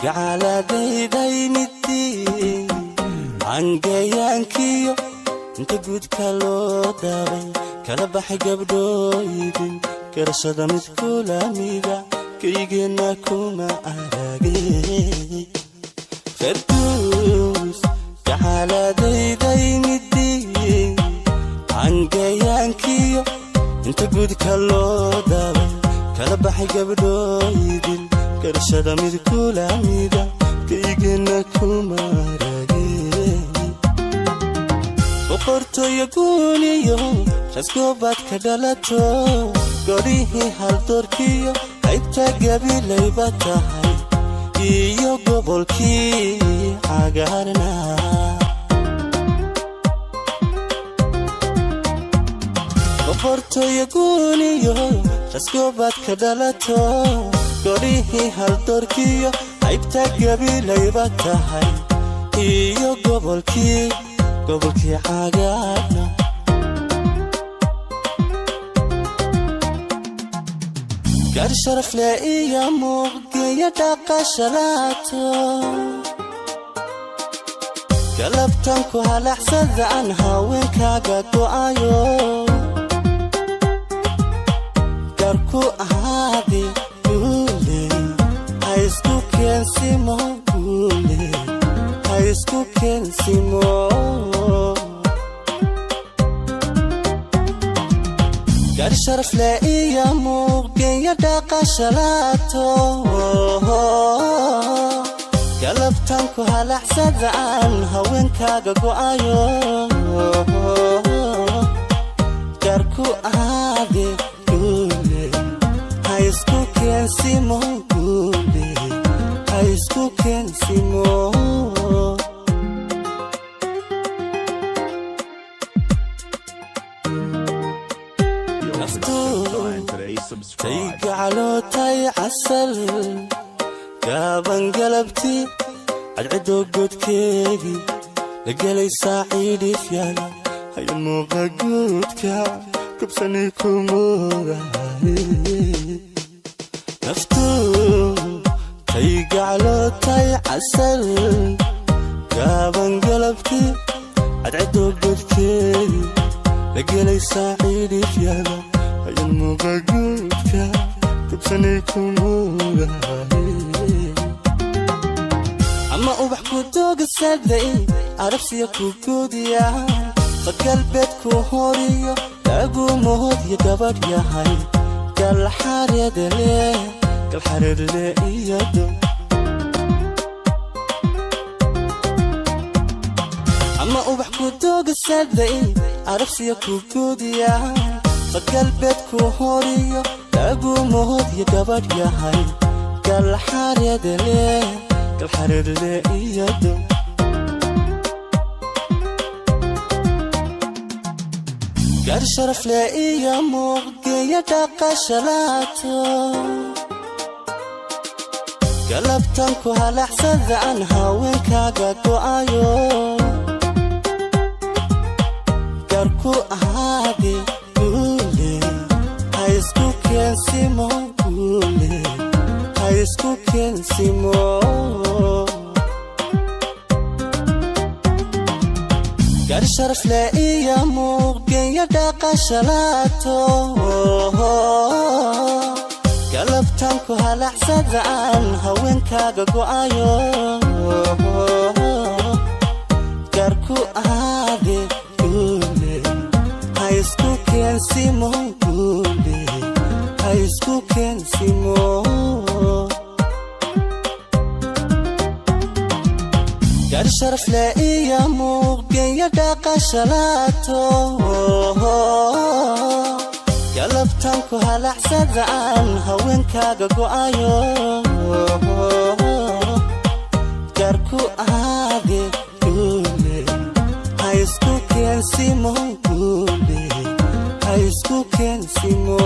gacaladeydaynitii angayaankiyo inta guudka loo daabay kala baxay gabdhooydin garashada mid kulamida kaygeenna kuma aragay farduus gacaladeydaynitii angayaankiyo inta guudka loo daabay kala baxay gabdhooydin garashada mid kulamida kaygeenna kuma aragay boqortooyo guuniyo raskoobaad ka dhalato godhihii haldoorkiyo qaybta gabilayba tahay iyo gobolkii cagaarna boqortooyo guuniyo raskoobaad ka dhalato godhihii haldoorkiyo qaybta gabilayba tahay iyo gobolkii cagaarna gaar sharaf leh iyo muuqgeeya dhaqashalato galabtan ku halaxsada aan haweenkaaga go'ayo gaarku ahaadi guule ha isku keensimo guule ha isku keensimo gaar sharaf leh iyo muuqgeeya dhaqashalato galabtan ku halaxsada aan haweenkaaga go'ayo gaarku ahaade guule ha isku keensimo guule ha isku keensimo taygacalootay casal gaaban galabti cadcido godkeedii la gelay saaciidhifyaala hayan muuqa guudka kabsanay ku moodahay naftu taygacalootay casal gaaban galabti cadcido godkeedii la gelay saaciidhifyaala hayan muuqa guudka kabsanay ku moodahay ama ubax ku doogasaday arabsiya ku guudiyaan fadgalbeed ku horiyo lagu mohodyo gabadh yahay galxareedle iyado ama ubax ku doogasaday arabsiya ku guudiyaan fadgalbeed ku horiyo lagu mohodyo gabadh yahay galxareedle iyado gaar sharaf leh iyo muuqgeeya dhaqashalato galabtan ku halaxsada aan haweenkaaga go'ayo gaarku ahaade guule ha isku keensimo guule ha isku keensimo gaar sharaf leh iyo muuqgeeya dhaqashalato galabtan ku halaxsada aan haweenkaaga go'ayo gaarku ahaade guule ha isku keensimo guule ha isku keensimo gaar sharaf leh iyo muuqgeeya dhaqashalato galabtan ku halaxsada aan haweenkaaga go'ayo gaarku ahaade guule ha isku keensimo guule ha isku keensimo